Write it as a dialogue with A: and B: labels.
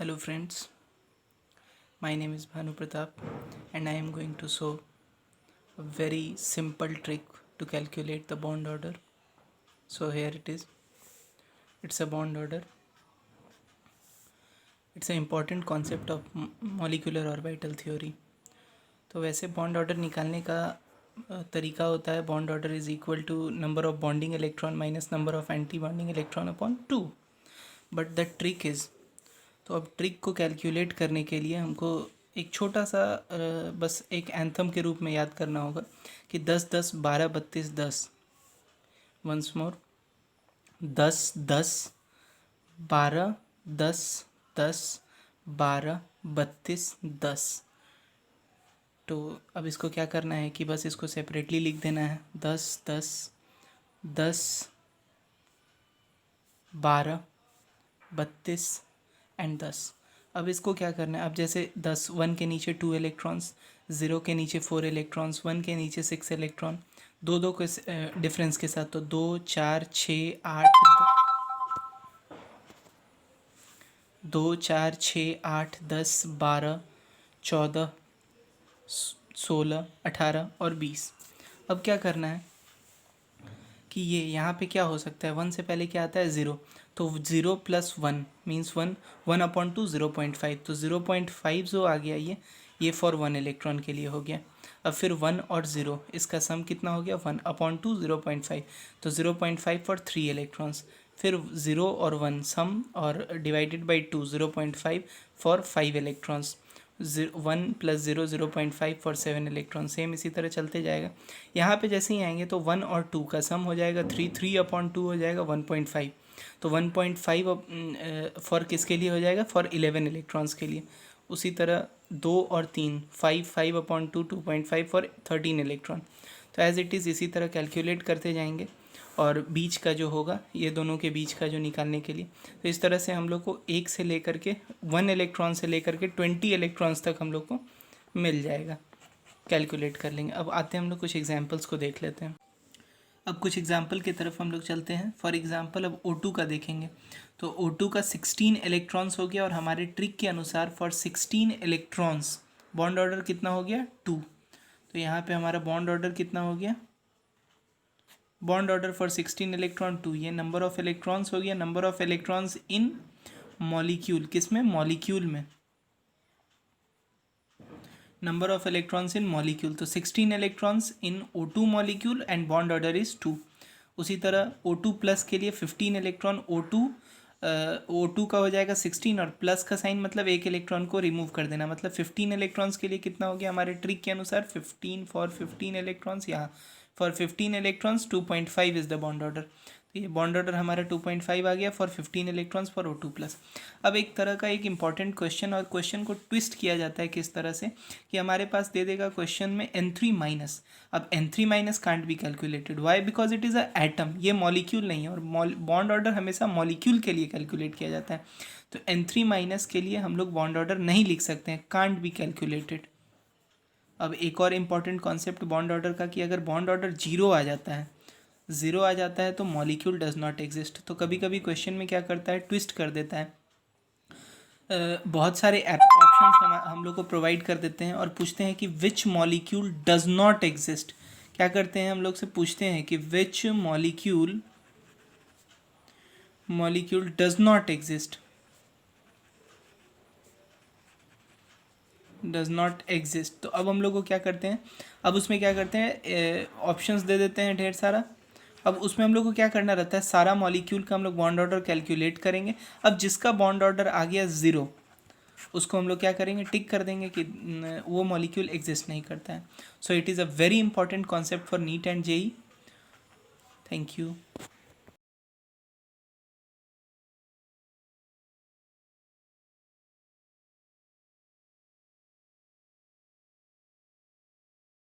A: Hello friends, my name is Bhanu Pratap and I am going to show a very simple trick to calculate the bond order. So here it is. It's a bond order. It's an important concept of molecular orbital theory. तो वैसे bond order निकालने का तरीका होता है bond order is equal to number of bonding electron minus number of anti bonding electron upon 2. But the trick is, तो अब trick को कैलकुलेट करने के लिए हमको एक छोटा सा बस एक एंथम के रूप में याद करना होगा कि 10 10 12 32 10. Once more 10 10 12 10 10 12 32 10. तो अब इसको क्या करना है कि बस इसको सेपरेटली लिख देना है. 10 10 10 12 32 एंड 10. अब इसको क्या करना है, अब जैसे 10 1 के नीचे 2 इलेक्ट्रॉन्स, 0 के नीचे 4 इलेक्ट्रॉन्स, 1 के नीचे 6 इलेक्ट्रॉन, दो दो के डिफरेंस के साथ, तो 2 4 6 8 2 4 6 8 10 12 14 16 18 और 20. अब क्या करना है कि ये यहाँ पे क्या हो सकता है, 1 से पहले क्या आता है 0, तो 0 प्लस 1 मीन्स 1, 1/2 0.5, तो 0.5 जो आ गया ये फॉर 1 इलेक्ट्रॉन के लिए हो गया. अब फिर 1 और 0 इसका सम कितना हो गया 1/2 0.5, तो 0.5 फॉर 3 इलेक्ट्रॉन्स. फिर 0 और 1 सम और divided by 2 0.5 for 5 electrons. 1 + 0 0.5 for 7 electron. Same इसी तरह चलते जाएगा. यहाँ पे जैसे ही आएंगे तो 1 और 2 का सम हो जाएगा 3/2 हो जाएगा 1.5, तो 1.5 फॉर किसके लिए हो जाएगा, फॉर 11 इलेक्ट्रॉन्स के लिए. उसी तरह 2 और 3 5/2 2.5 फॉर 13 इलेक्ट्रॉन. तो एज इट इज़ इसी तरह कैलकुलेट करते जाएंगे और बीच का जो होगा ये दोनों के बीच का जो निकालने के लिए, तो इस तरह से हम लोग को 1 से लेकर के 1 इलेक्ट्रॉन से लेकर के 20 इलेक्ट्रॉन्स तक हम लोग को मिल जाएगा. कैलकुलेट कर लेंगे. अब आते हैं हम लोग कुछ एग्जांपल्स को देख लेते हैं. अब कुछ एग्जांपल की तरफ हम लोग चलते हैं. फॉर एग्जांपल अब O2 का देखेंगे. तो O2 का 16 इलेक्ट्रॉन्स हो गया और हमारे ट्रिक के अनुसार फॉर 16 इलेक्ट्रॉन्स बॉन्ड ऑर्डर कितना हो गया 2. तो यहाँ पे हमारा बॉन्ड ऑर्डर कितना हो गया, बॉन्ड ऑर्डर फॉर 16 इलेक्ट्रॉन 2. ये नंबर ऑफ इलेक्ट्रॉन्स हो गया, number of electrons in molecule, किस में, मॉलिक्यूल में, number of electrons in molecule. तो 16 electrons in O2 molecule and bond order is 2. उसी तरह O2 प्लस के लिए 15 इलेक्ट्रॉन O2 का हो जाएगा 16 और प्लस का साइन मतलब एक इलेक्ट्रॉन को रिमूव कर देना, मतलब 15 इलेक्ट्रॉन्स के लिए कितना हो गया हमारे ट्रिक के अनुसार 15 फॉर 15 इलेक्ट्रॉन्स. यहाँ for 15 electrons 2.5 is the bond order. तो ये बॉन्ड ऑर्डर हमारा 2.5 आ गया for 15 electrons for O2 plus. अब एक तरह का एक इंपॉर्टेंट क्वेश्चन, और क्वेश्चन को ट्विस्ट किया जाता है किस तरह से कि हमारे पास दे देगा क्वेश्चन में N3 माइनस. अब N3 minus can't be calculated, why, because it is a atom, ये मॉलिक्यूल नहीं है और बॉन्ड ऑर्डर हमेशा मॉलिक्यूल के लिए कैलकुलेट किया जाता है. तो N3 माइनस के लिए हम लोग बॉन्ड ऑर्डर नहीं लिख सकते हैं, कांट बी कैलकुलेटेड. अब एक और इम्पॉर्टेंट कॉन्सेप्ट बॉन्ड ऑर्डर का कि अगर बॉन्ड ऑर्डर 0 आ जाता है, 0 आ जाता है तो मॉलिक्यूल डज नॉट एग्जिस्ट. तो कभी कभी क्वेश्चन में क्या करता है, ट्विस्ट कर देता है. बहुत सारे ऑप्शन हम लोग को प्रोवाइड कर देते हैं और पूछते हैं कि which molecule does not exist. क्या करते हैं, हम लोग से पूछते हैं कि which molecule does not exist, does not exist. तो अब हम लोग को क्या करते हैं, अब उसमें क्या करते हैं, ऑप्शंस दे देते हैं ढेर सारा. अब उसमें हम लोग को क्या करना रहता है, सारा मॉलिक्यूल का हम लोग बॉन्ड ऑर्डर कैलकुलेट करेंगे. अब जिसका बॉन्ड ऑर्डर आ गया 0 उसको हम लोग क्या करेंगे, टिक कर देंगे कि वो मॉलिक्यूल एग्जिस्ट नहीं करता है. So it is a very important concept for NEET and JEE. Thank you.